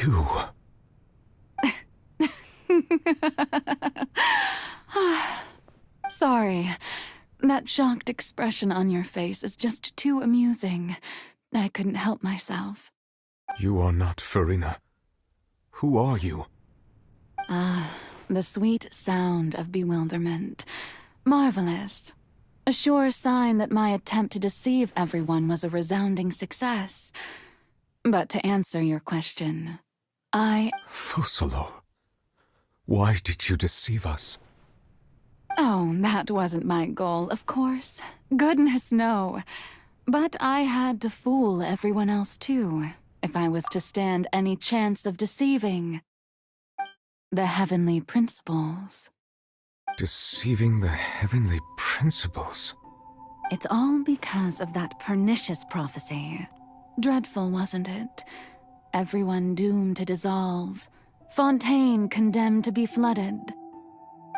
You... Sorry. That shocked expression on your face is just too amusing. I couldn't help myself. You are not Farina. Who are you? The sweet sound of bewilderment. Marvelous. A sure sign that my attempt to deceive everyone was a resounding success. But to answer your question, Focalor, why did you deceive us? Oh, that wasn't my goal, of course. Goodness, no. But I had to fool everyone else too, if I was to stand any chance of deceiving the heavenly principles. Deceiving the heavenly principles? It's all because of that pernicious prophecy. Dreadful, wasn't it? Everyone doomed to dissolve. Fontaine condemned to be flooded.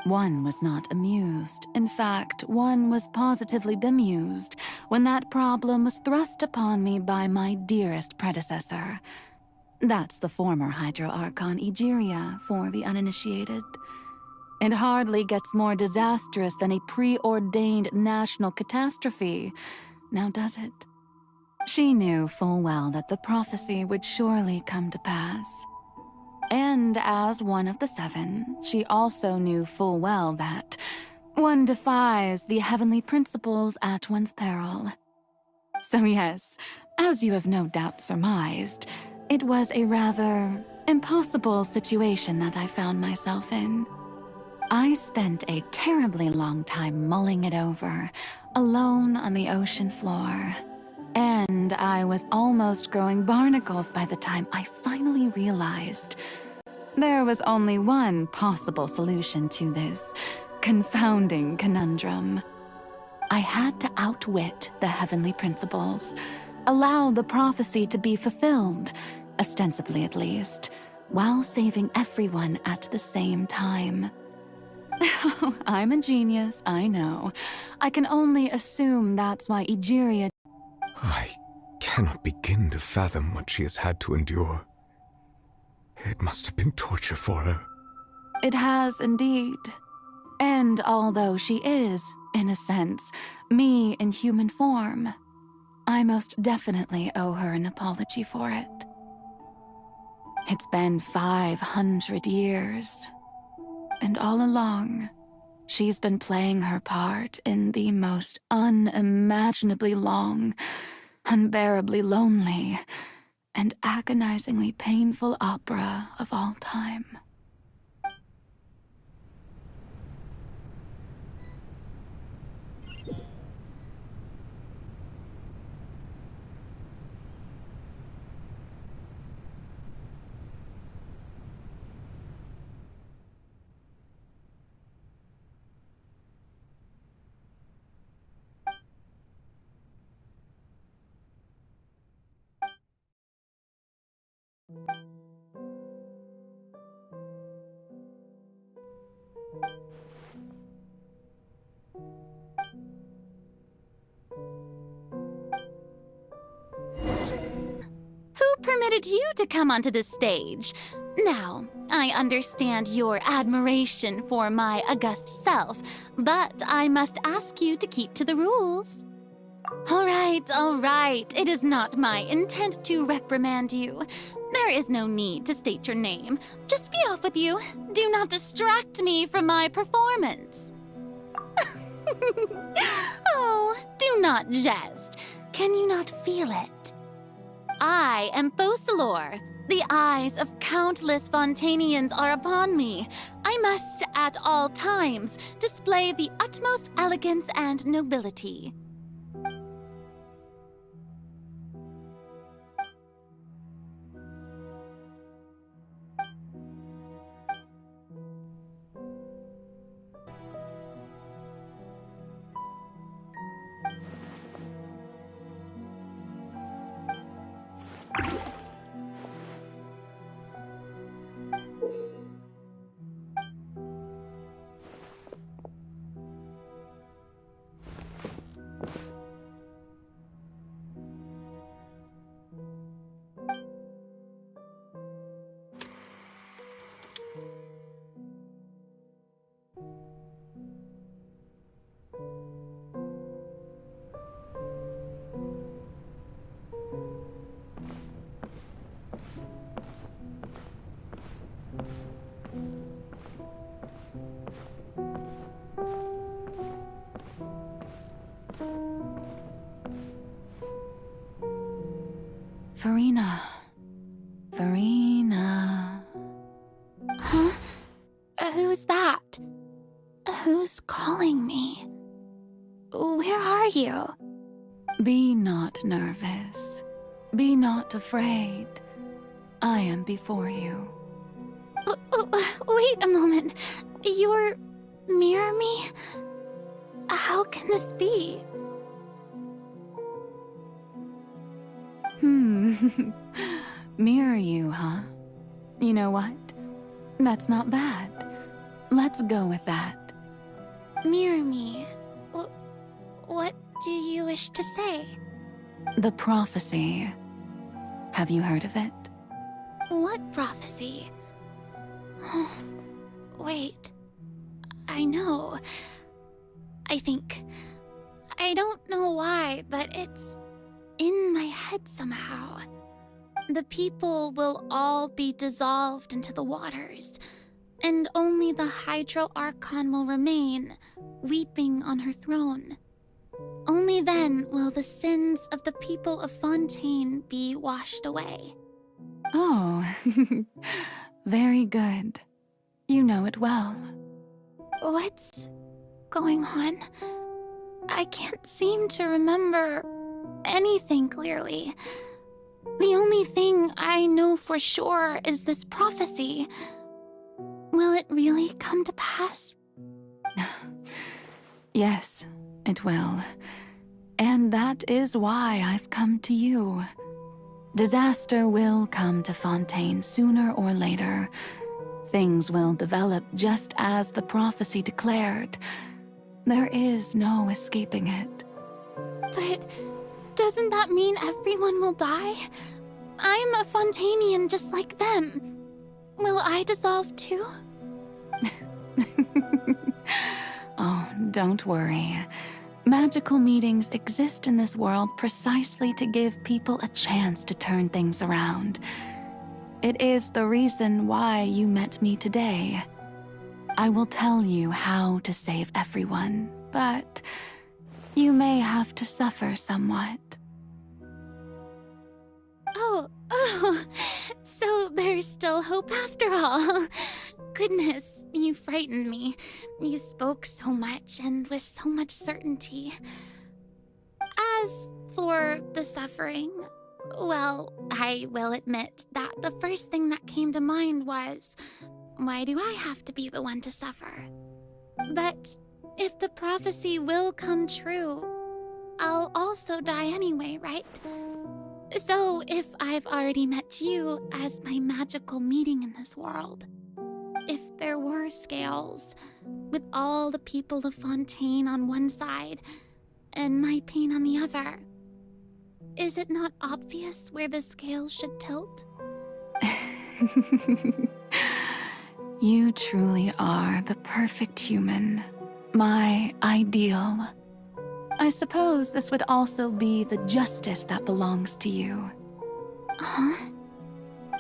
One was not amused. In fact, one was positively bemused when that problem was thrust upon me by my dearest predecessor. That's the former Hydro Archon Egeria for the uninitiated. It hardly gets more disastrous than a preordained national catastrophe, now does it? She knew full well that the prophecy would surely come to pass. And as one of the seven, she also knew full well that one defies the heavenly principles at one's peril. So yes, as you have no doubt surmised, it was a rather impossible situation that I found myself in. I spent a terribly long time mulling it over, alone on the ocean floor. And I was almost growing barnacles by the time I finally realized there was only one possible solution to this confounding conundrum. I had to outwit the heavenly principles, allow the prophecy to be fulfilled, ostensibly at least, while saving everyone at the same time. I'm a genius, I know. I can only assume that's why Egeria... I cannot begin to fathom what she has had to endure. It must have been torture for her. It has indeed. And although she is, in a sense, me in human form, I most definitely owe her an apology for it. It's been 500 years. And all along, she's been playing her part in the most unimaginably long, unbearably lonely, and agonizingly painful opera of all time. Who permitted you to come onto the stage? Now, I understand your admiration for my august self, but I must ask you to keep to the rules. All right. It is not my intent to reprimand you. There is no need to state your name. Just be off with you. Do not distract me from my performance. Oh, do not jest. Can you not feel it? I am Focalor. The eyes of countless Fontainians are upon me. I must, at all times, display the utmost elegance and nobility. Farina. Farina. Huh? Who's that? Who's calling me? Where are you? Be not nervous. Be not afraid. I am before you. Wait a moment. You're near me? How can this be? Mirror you, huh? You know what? That's not bad. Let's go with that. Mirror me? What do you wish to say? The prophecy. Have you heard of it? What prophecy? Oh, wait. I know. I think. I don't know why, but it's in my head somehow. The people will all be dissolved into the waters, and only the Hydro Archon will remain, weeping on her throne. Only then will the sins of the people of Fontaine be washed away. Oh, very good. You know it well. What's going on? I can't seem to remember anything clearly. The only thing I know for sure is this prophecy. Will it really come to pass? Yes, it will. And that is why I've come to you. Disaster will come to Fontaine sooner or later. Things will develop just as the prophecy declared. There is no escaping it. But doesn't that mean everyone will die? I'm a Fontainian just like them. Will I dissolve too? Oh, don't worry. Magical meetings exist in this world precisely to give people a chance to turn things around. It is the reason why you met me today. I will tell you how to save everyone, but you may have to suffer somewhat. Oh, so there's still hope after all. Goodness, you frightened me. You spoke so much and with so much certainty. As for the suffering, well, I will admit that the first thing that came to mind was, why do I have to be the one to suffer? But if the prophecy will come true, I'll also die anyway, right? So if I've already met you as my magical meeting in this world, if there were scales, with all the people of Fontaine on one side and my pain on the other, is it not obvious where the scales should tilt? You truly are the perfect human, my ideal. I suppose this would also be the justice that belongs to you. Huh?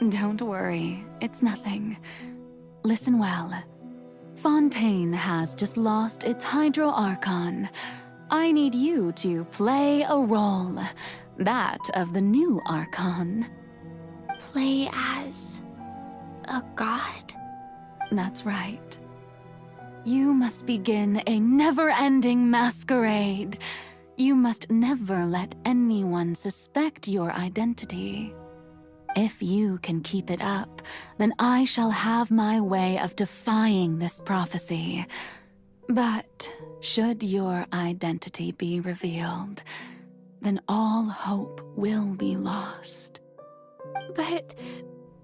Don't worry, it's nothing. Listen well. Fontaine has just lost its Hydro Archon. I need you to play a role, that of the new Archon. Play as a god? That's right. You must begin a never-ending masquerade. You must never let anyone suspect your identity. If you can keep it up, then I shall have my way of defying this prophecy. But should your identity be revealed, then all hope will be lost. But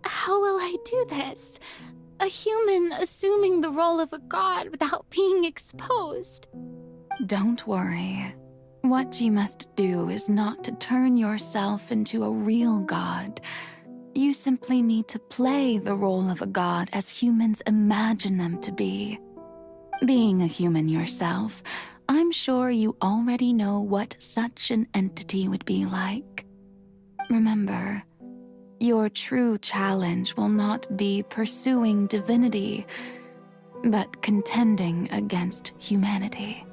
how will I do this? A human assuming the role of a god without being exposed. Don't worry. What you must do is not to turn yourself into a real god. You simply need to play the role of a god as humans imagine them to be. Being a human yourself, I'm sure you already know what such an entity would be like. Remember, your true challenge will not be pursuing divinity, but contending against humanity.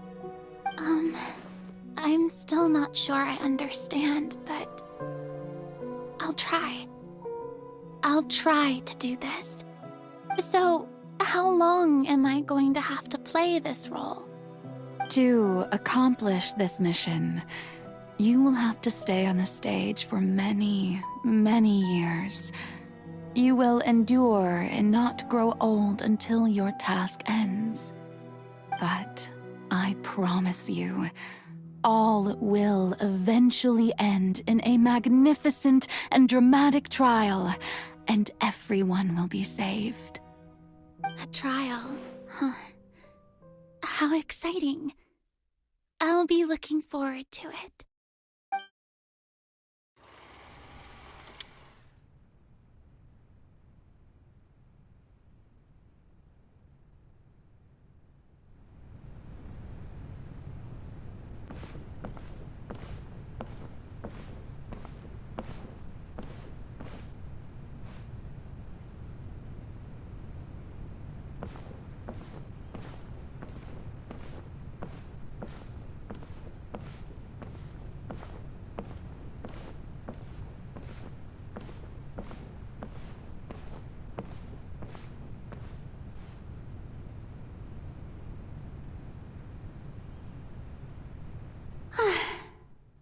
I'm still not sure I understand, but I'll try. I'll try to do this. So, how long am I going to have to play this role? To accomplish this mission, you will have to stay on the stage for many, many years. You will endure and not grow old until your task ends. But I promise you, all will eventually end in a magnificent and dramatic trial, and everyone will be saved. A trial, huh? How exciting. I'll be looking forward to it.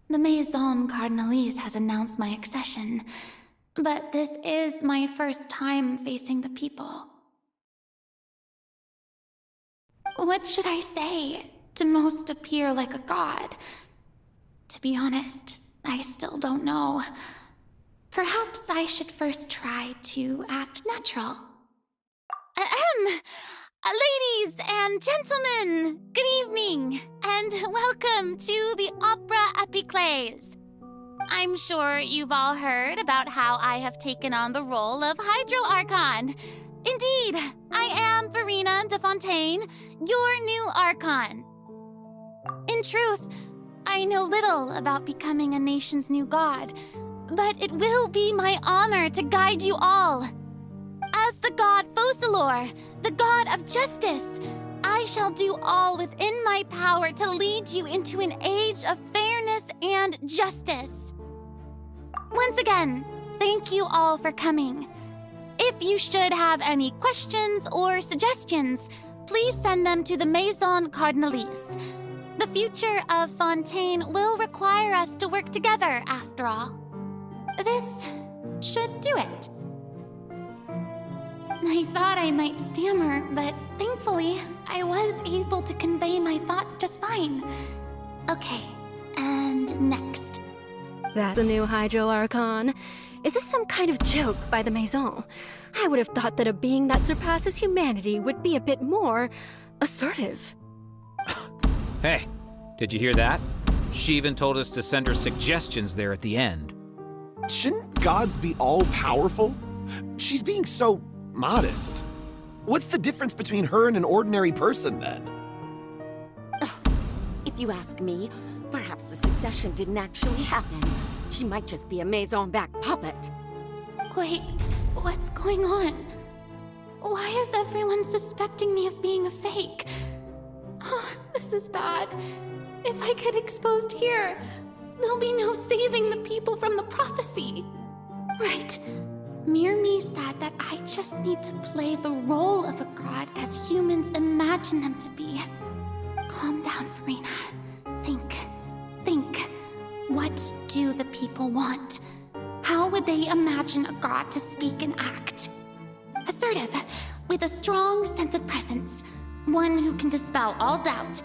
The Maison Cardinalise has announced my accession, but this is my first time facing the people. What should I say to most appear like a god? To be honest, I still don't know. Perhaps I should first try to act natural. Ladies and gentlemen, good evening, and welcome to the Opera Epiclese. I'm sure you've all heard about how I have taken on the role of Hydro Archon. Indeed, I am Verena de Fontaine, your new Archon. In truth, I know little about becoming a nation's new god, but it will be my honor to guide you all. As the god Focalor, the god of justice, I shall do all within my power to lead you into an age of fairness and justice. Once again, thank you all for coming. If you should have any questions or suggestions, please send them to the Maison Cardinalise. The future of Fontaine will require us to work together, after all. This should do it. I thought I might stammer, but thankfully, I was able to convey my thoughts just fine. Okay, and next. That's the new Hydro Archon. Is this some kind of joke by the Maison? I would have thought that a being that surpasses humanity would be a bit more assertive. Hey, did you hear that? She even told us to send her suggestions there at the end. Shouldn't gods be all-powerful? She's being so modest. What's the difference between her and an ordinary person, then? If you ask me, perhaps the succession didn't actually happen. She might just be a Maison-backed puppet. Wait, what's going on? Why is everyone suspecting me of being a fake? Oh, this is bad. If I get exposed here, there'll be no saving the people from the prophecy. Right. Mirmi said that I just need to play the role of a god as humans imagine them to be. Calm down, Verena. Think. What do the people want? How would they imagine a god to speak and act? Assertive, with a strong sense of presence. One who can dispel all doubt.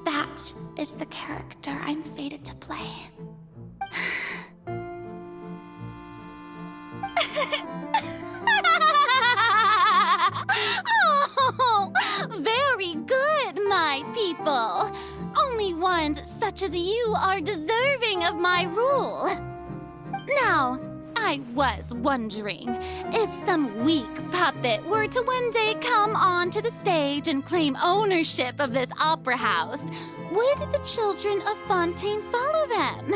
That is the character I'm fated to play. Oh, very good, my people. Only ones such as you are deserving of my rule. Now, I was wondering if some weak puppet were to one day come onto the stage and claim ownership of this opera house, would the children of Fontaine follow them?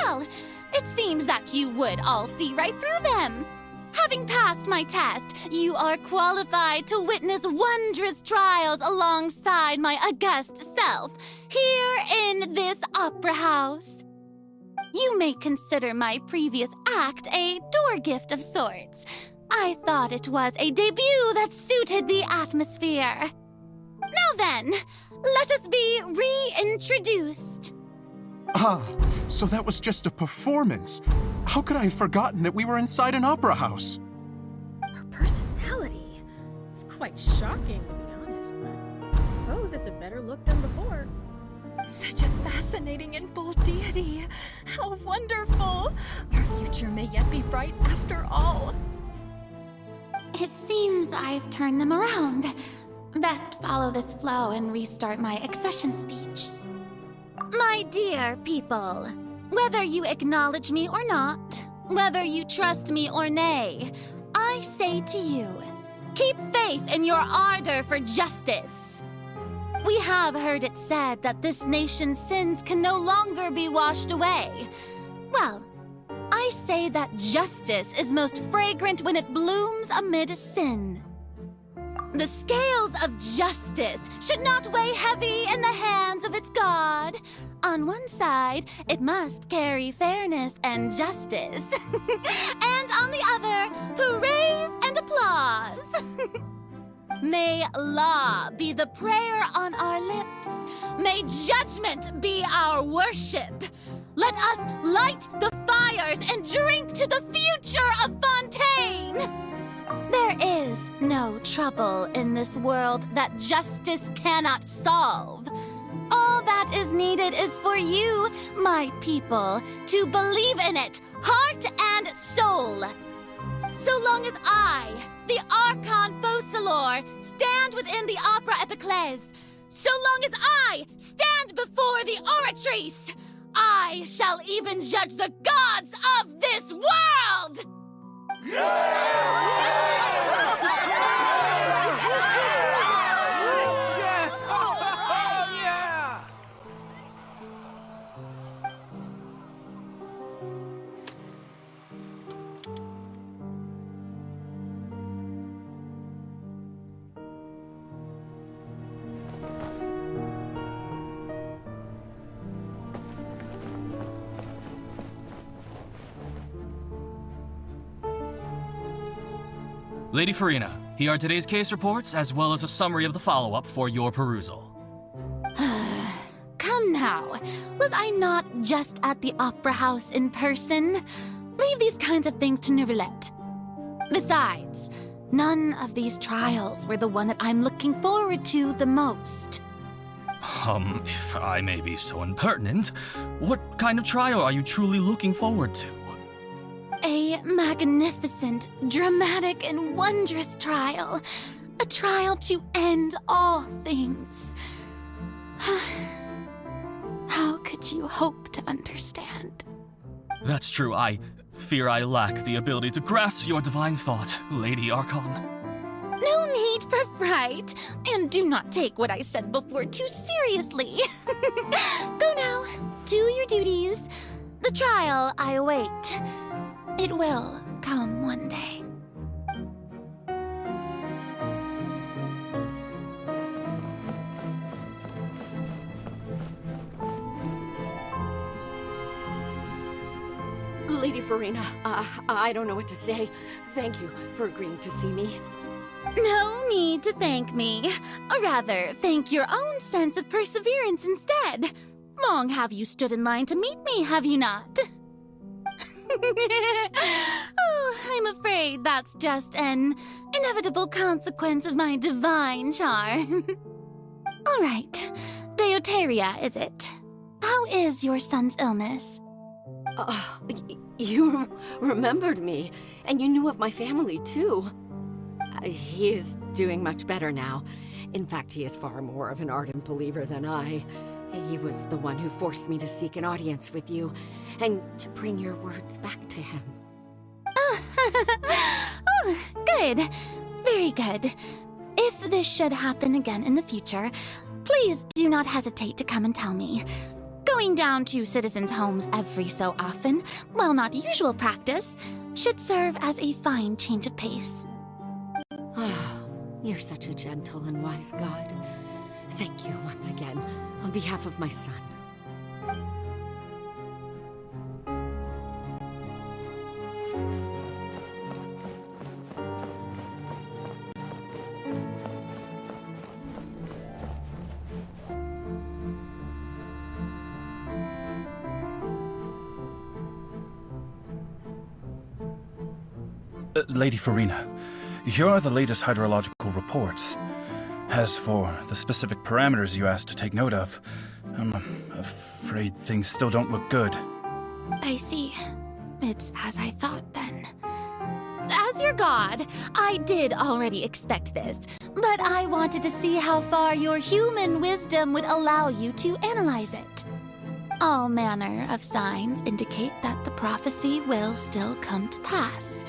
Well, it seems that you would all see right through them. Having passed my test, you are qualified to witness wondrous trials alongside my august self, here in this opera house. You may consider my previous act a door gift of sorts. I thought it was a debut that suited the atmosphere. Now then, let us be reintroduced. Ah, so that was just a performance. How could I have forgotten that we were inside an opera house? Her personality. It's quite shocking, to be honest, but I suppose it's a better look than before. Such a fascinating and bold deity. How wonderful! Our future may yet be bright after all. It seems I've turned them around. Best follow this flow and restart my accession speech. My dear people, whether you acknowledge me or not, whether you trust me or nay, I say to you, keep faith in your ardor for justice. We have heard it said that this nation's sins can no longer be washed away. Well, I say that justice is most fragrant when it blooms amid sin. The scales of justice should not weigh heavy in the hands of its God. On one side, it must carry fairness and justice. And on the other, praise and applause. May law be the prayer on our lips. May judgment be our worship. Let us light the fires and drink to the future of Fontaine. There is no trouble in this world that justice cannot solve. All that is needed is for you, my people, to believe in it, heart and soul. So long as I, the Archon Focalor, stand within the Opera Epiclese, so long as I stand before the Oratrice, I shall even judge the gods of this world! Lady Farina, here are today's case reports, as well as a summary of the follow-up for your perusal. Come now, was I not just at the Opera House in person? Leave these kinds of things to Neuvillette. Besides, none of these trials were the one that I'm looking forward to the most. If I may be so impertinent, what kind of trial are you truly looking forward to? A magnificent, dramatic, and wondrous trial. A trial to end all things. How could you hope to understand? That's true. I fear I lack the ability to grasp your divine thought, Lady Archon. No need for fright, and do not take what I said before too seriously. Go now, do your duties. The trial I await. It will come one day. Lady Farina, I don't know what to say. Thank you for agreeing to see me. No need to thank me. Or rather, thank your own sense of perseverance instead. Long have you stood in line to meet me, have you not? Oh, I'm afraid that's just an inevitable consequence of my divine charm. All right, Deoteria, is it? How is your son's illness? You remembered me, and you knew of my family, too. He is doing much better now. In fact, he is far more of an ardent believer than I. He was the one who forced me to seek an audience with you, and to bring your words back to him. Oh, good. Very good. If this should happen again in the future, please do not hesitate to come and tell me. Going down to citizens' homes every so often, while not usual practice, should serve as a fine change of pace. You're such a gentle and wise God. Thank you once again, on behalf of my son. Lady Farina, here are the latest hydrological reports. As for the specific parameters you asked to take note of, I'm afraid things still don't look good. I see. It's as I thought then. As your god, I did already expect this, but I wanted to see how far your human wisdom would allow you to analyze it. All manner of signs indicate that the prophecy will still come to pass.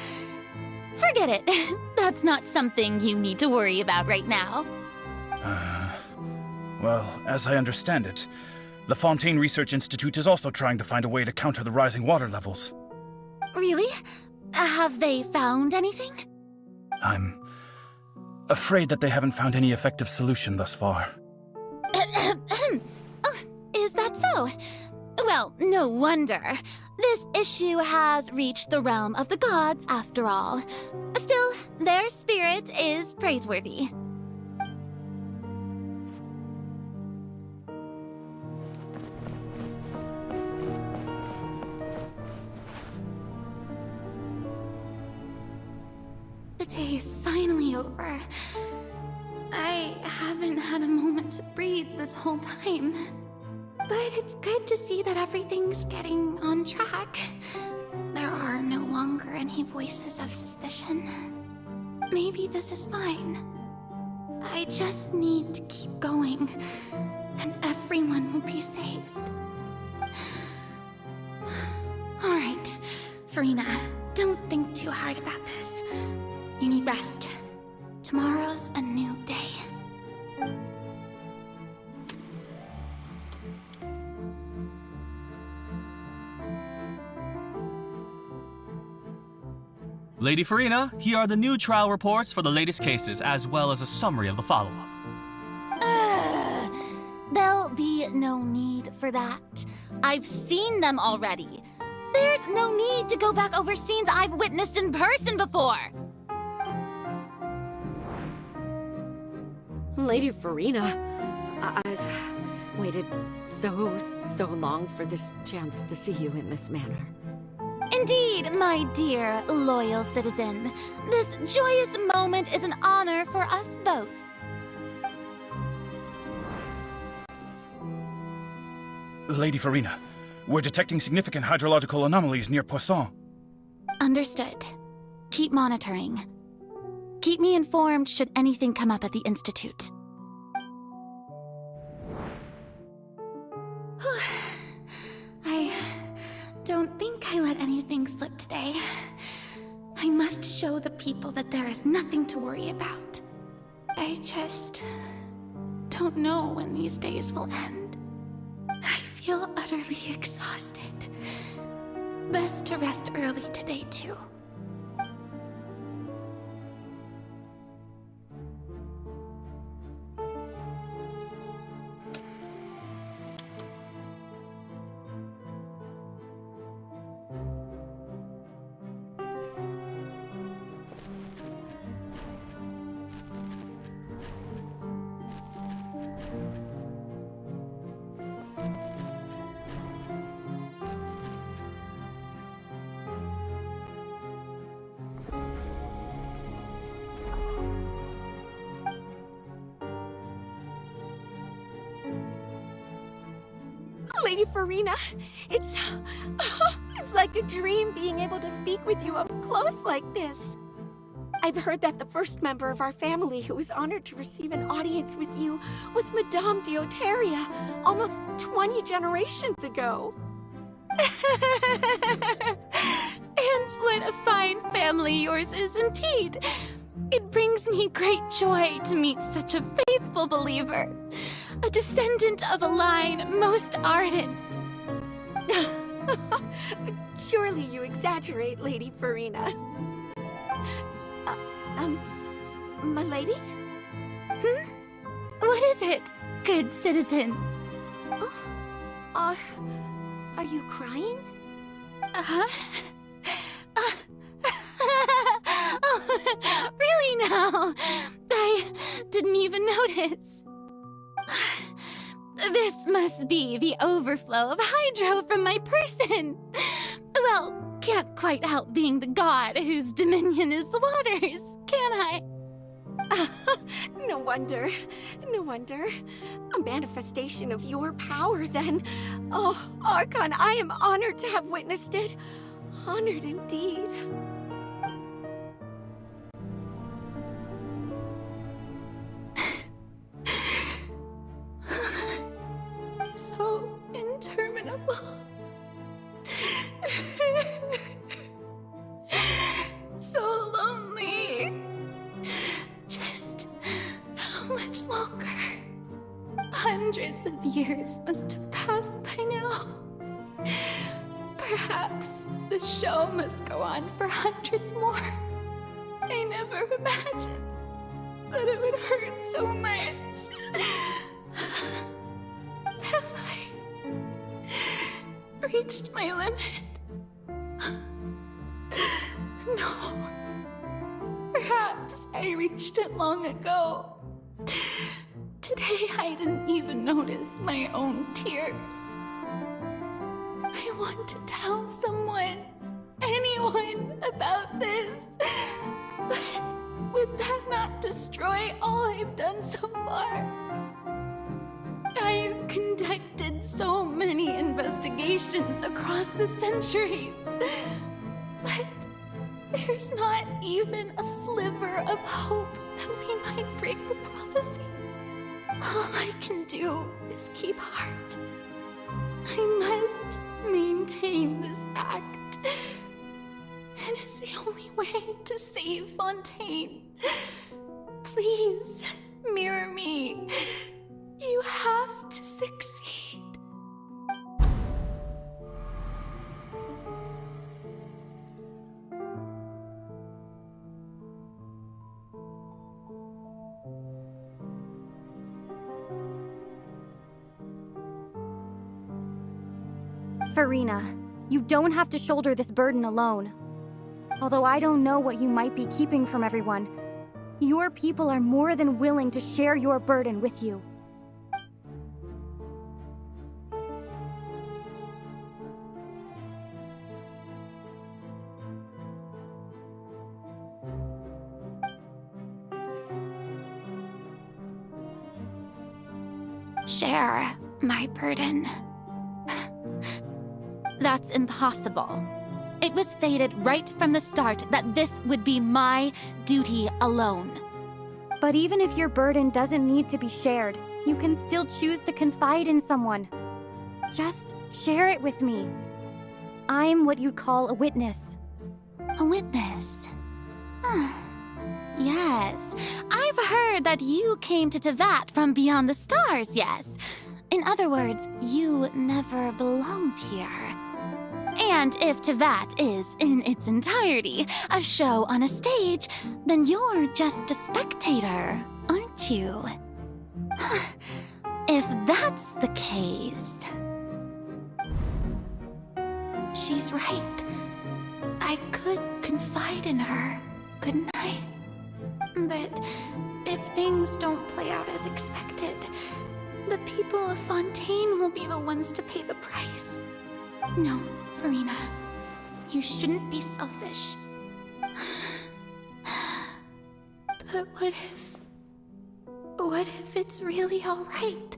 Forget it. That's not something you need to worry about right now. Well, as I understand it, the Fontaine Research Institute is also trying to find a way to counter the rising water levels. Really? Have they found anything? I'm afraid that they haven't found any effective solution thus far. Oh, is that so? Well, no wonder. This issue has reached the realm of the gods, after all. Still, their spirit is praiseworthy. The day is finally over. I haven't had a moment to breathe this whole time. But it's good to see that everything's getting on track. There are no longer any voices of suspicion. Maybe this is fine. I just need to keep going, and everyone will be saved. All right, Farina, don't think too hard about this. You need rest. Tomorrow's a new day. Lady Farina, here are the new trial reports for the latest cases, as well as a summary of the follow-up. There'll be no need for that. I've seen them already. There's no need to go back over scenes I've witnessed in person before. Lady Farina, I've waited so long for this chance to see you in this manner. Indeed, my dear, loyal citizen. This joyous moment is an honor for us both. Lady Farina, we're detecting significant hydrological anomalies near Poisson. Understood. Keep monitoring. Keep me informed should anything come up at the Institute. I don't think I let anything slip today. I must show the people that there is nothing to worry about. I just don't know when these days will end. I feel utterly exhausted. Best to rest early today, too. Lady Farina, it's like a dream being able to speak with you up close like this. I've heard that the first member of our family who was honored to receive an audience with you was Madame Dioteria, almost 20 generations ago. And what a fine family yours is indeed. It brings me great joy to meet such a faithful believer. A descendant of a line most ardent. Surely you exaggerate, Lady Farina. My lady? What is it, good citizen? Oh, are you crying? Oh, really now? I didn't even notice. This must be the overflow of hydro from my person. Well, can't quite help being the god whose dominion is the waters, can I? No wonder. No wonder. A manifestation of your power, then. Oh, Archon, I am honored to have witnessed it. Honored indeed. So interminable. So lonely. Just how much longer? Hundreds of years must have passed by now. Perhaps the show must go on for hundreds more. I never imagined that it would hurt so much. Have I reached my limit? No. Perhaps I reached it long ago. Today I didn't even notice my own tears. I want to tell someone, anyone, about this. But would that not destroy all I've done so far? I've conducted so many investigations across the centuries. But there's not even a sliver of hope that we might break the prophecy. All I can do is keep heart. I must maintain this act. It is the only way to save Fontaine. Please, mirror me. You have to succeed. Farina, you don't have to shoulder this burden alone. Although I don't know what you might be keeping from everyone, your people are more than willing to share your burden with you. Share my burden. That's impossible. It was fated right from the start that this would be my duty alone. But even if your burden doesn't need to be shared, you can still choose to confide in someone. Just share it with me. I'm what you'd call a witness. A witness? Yes, I've heard that you came to Tevat from beyond the stars, yes. In other words, you never belonged here. And if Tevat is, in its entirety, a show on a stage, then you're just a spectator, aren't you? If that's the case... She's right. I could confide in her, couldn't I? But if things don't play out as expected, the people of Fontaine will be the ones to pay the price. No, Farina, you shouldn't be selfish. But what if it's really all right?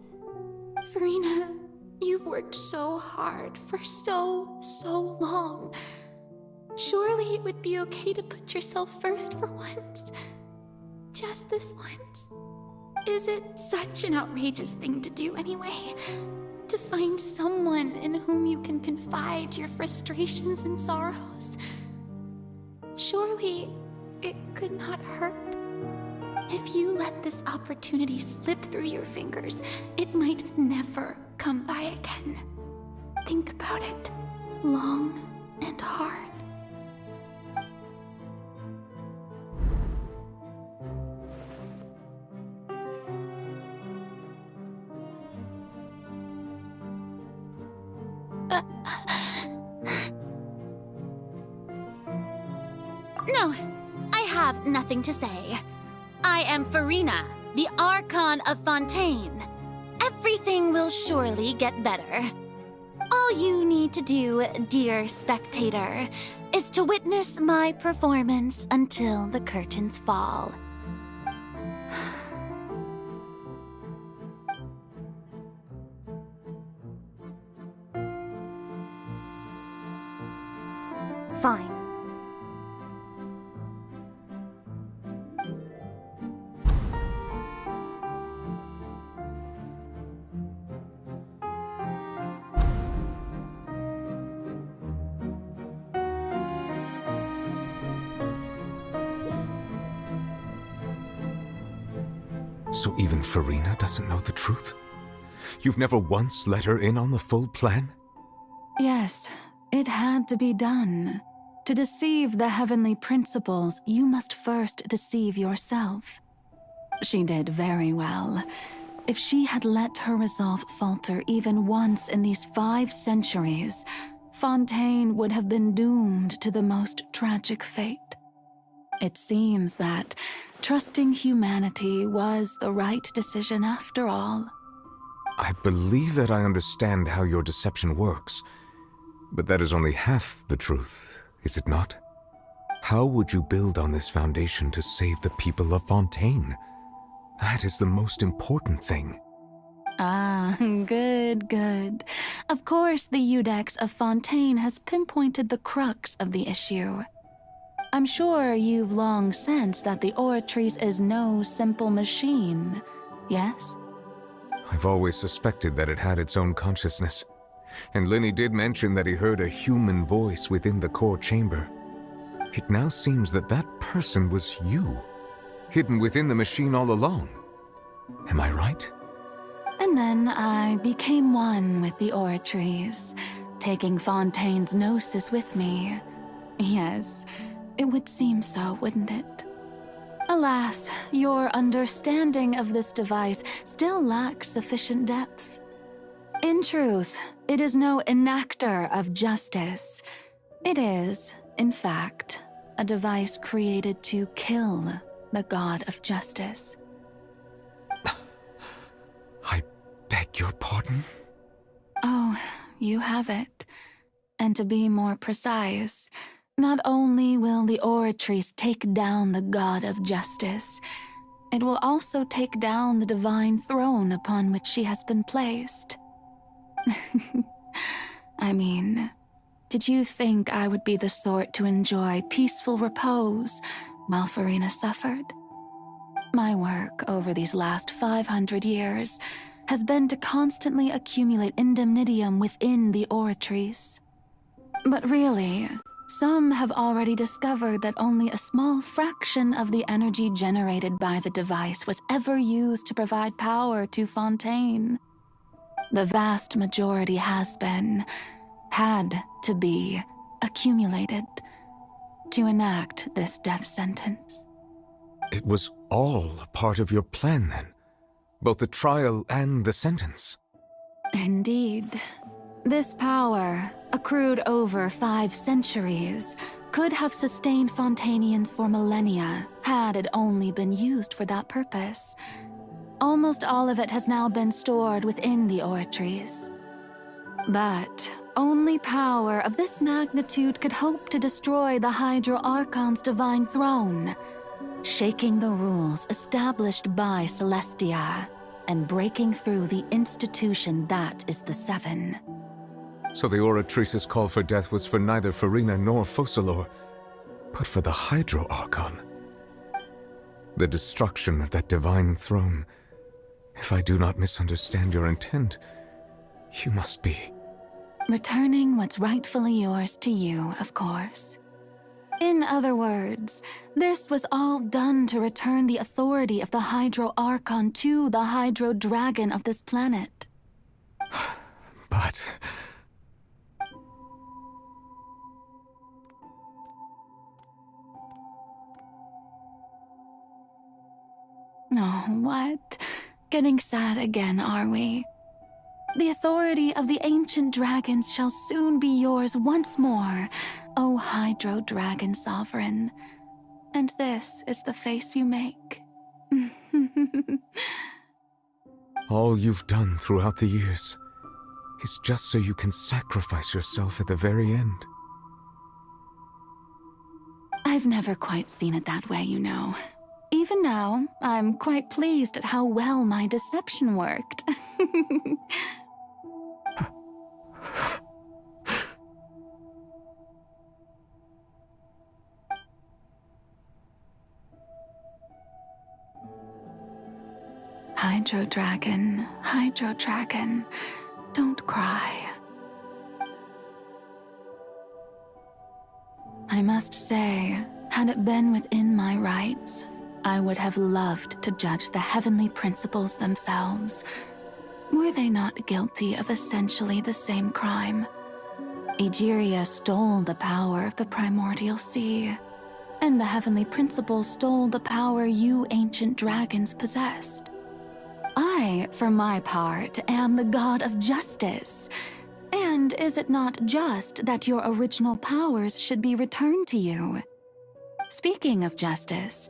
Farina, you've worked so hard for so long. Surely it would be okay to put yourself first for once. Just this once. Is it such an outrageous thing to do anyway? To find someone in whom you can confide your frustrations and sorrows? Surely it could not hurt. If you let this opportunity slip through your fingers, it might never come by again. Think about it long and hard. No, I have nothing to say. I am Farina, the Archon of Fontaine. Everything will surely get better. All you need to do, dear spectator, is to witness my performance until the curtains fall. Fine. So even Farina doesn't know the truth? You've never once let her in on the full plan? Yes, it had to be done. To deceive the heavenly principles, you must first deceive yourself. She did very well. If she had let her resolve falter even once in these 5 centuries, Fontaine would have been doomed to the most tragic fate. It seems that trusting humanity was the right decision after all. I believe that I understand how your deception works, but that is only half the truth, is it not? How would you build on this foundation to save the people of Fontaine? That is the most important thing. Ah, good, good. Of course, the Iudex of Fontaine has pinpointed the crux of the issue. I'm sure you've long sensed that the Oratrice is no simple machine, yes? I've always suspected that it had its own consciousness, and Lenny did mention that he heard a human voice within the core chamber. It now seems that that person was you, hidden within the machine all along. Am I right? And then I became one with the Oratrice, taking Fontaine's gnosis with me. Yes, it would seem so, wouldn't it? Alas, your understanding of this device still lacks sufficient depth. In truth, it is no enactor of justice. It is, in fact, a device created to kill the god of justice. I beg your pardon? Oh, you have it. And to be more precise, not only will the Oratrice take down the god of justice, it will also take down the divine throne upon which she has been placed. I mean, did you think I would be the sort to enjoy peaceful repose while Farina suffered? My work over these last 500 years has been to constantly accumulate indemnitium within the Oratrice. But really, some have already discovered that only a small fraction of the energy generated by the device was ever used to provide power to Fontaine. The vast majority had to be, accumulated to enact this death sentence. It was all a part of your plan, then? Both the trial and the sentence? Indeed. This power, accrued over 5 centuries, could have sustained Fontainians for millennia had it only been used for that purpose. Almost all of it has now been stored within the Oratrice. But only power of this magnitude could hope to destroy the Hydro Archon's divine throne, shaking the rules established by Celestia and breaking through the institution that is the Seven. So the Oratrice's call for death was for neither Farina nor Focalor, but for the Hydro Archon. The destruction of that divine throne. If I do not misunderstand your intent, you must be... returning what's rightfully yours to you, of course. In other words, this was all done to return the authority of the Hydro Archon to the Hydro Dragon of this planet. But... Oh, what? Getting sad again, are we? The authority of the ancient dragons shall soon be yours once more, O Hydro Dragon Sovereign. And this is the face you make. all you've done throughout the years, is just so you can sacrifice yourself at the very end. I've never quite seen it that way, you know. Even now, I'm quite pleased at how well my deception worked. Hydro Dragon, don't cry. I must say, had it been within my rights, I would have loved to judge the heavenly principles themselves. Were they not guilty of essentially the same crime? Egeria stole the power of the primordial sea, and the heavenly principles stole the power you ancient dragons possessed. I, for my part, am the god of justice. And is it not just that your original powers should be returned to you? Speaking of justice,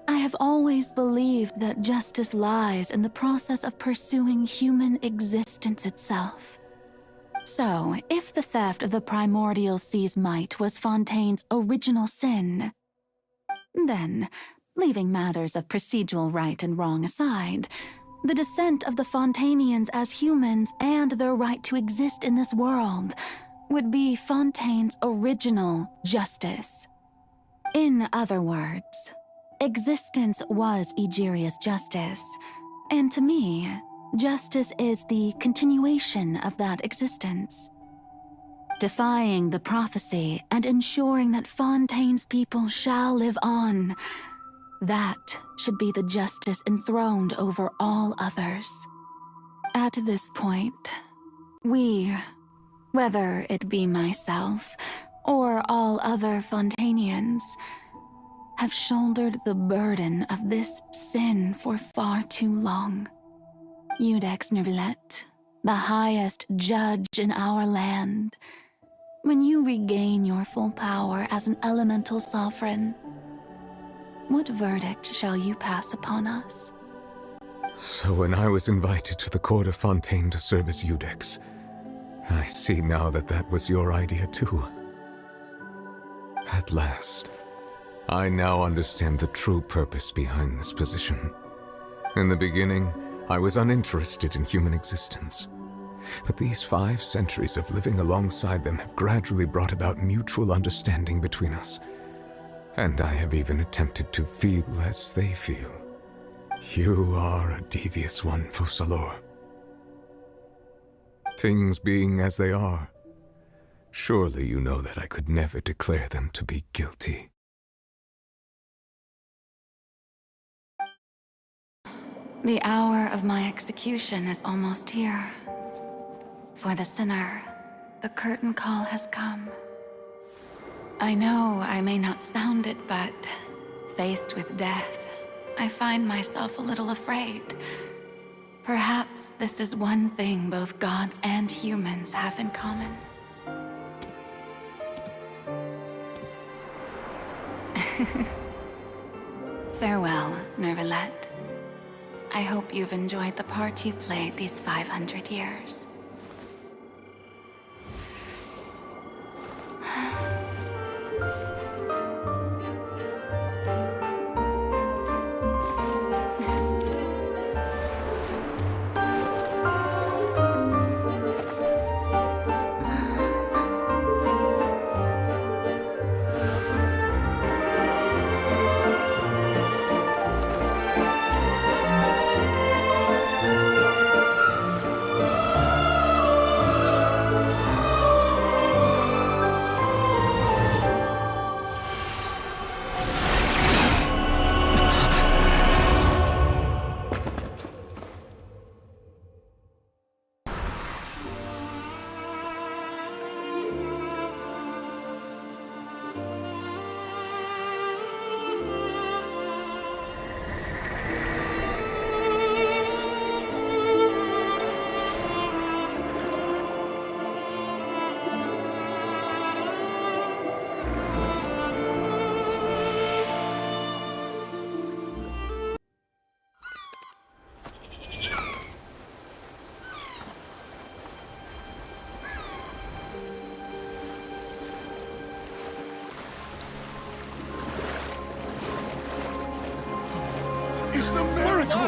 I have always believed that justice lies in the process of pursuing human existence itself. So, if the theft of the primordial sea's might was Fontaine's original sin, then, leaving matters of procedural right and wrong aside, the descent of the Fontainians as humans and their right to exist in this world would be Fontaine's original justice. In other words, existence was Egeria's justice, and to me, justice is the continuation of that existence. Defying the prophecy and ensuring that Fontaine's people shall live on, that should be the justice enthroned over all others. At this point, we, whether it be myself or all other Fontainians, have shouldered the burden of this sin for far too long. Iudex Neuvillette, the highest judge in our land, when you regain your full power as an elemental sovereign, what verdict shall you pass upon us? So when I was invited to the court of Fontaine to serve as Iudex, I see now that that was your idea too. At last, I now understand the true purpose behind this position. In the beginning, I was uninterested in human existence. But these 5 centuries of living alongside them have gradually brought about mutual understanding between us. And I have even attempted to feel as they feel. You are a devious one, Focalors. Things being as they are, surely you know that I could never declare them to be guilty. The hour of my execution is almost here. For the sinner, the curtain call has come. I know I may not sound it, but faced with death, I find myself a little afraid. Perhaps this is one thing both gods and humans have in common. Farewell, Neuvillette. I hope you've enjoyed the part you played these 500 years.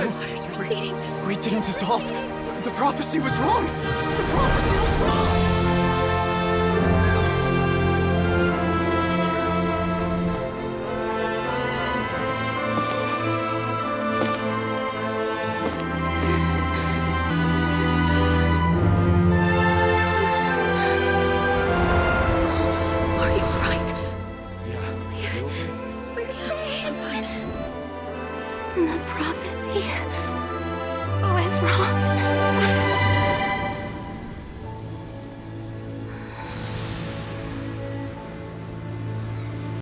Water's receding. We didn't dissolve. The prophecy was wrong. The prophecy was wrong. Are you alright? We're saved. The prophecy was wrong.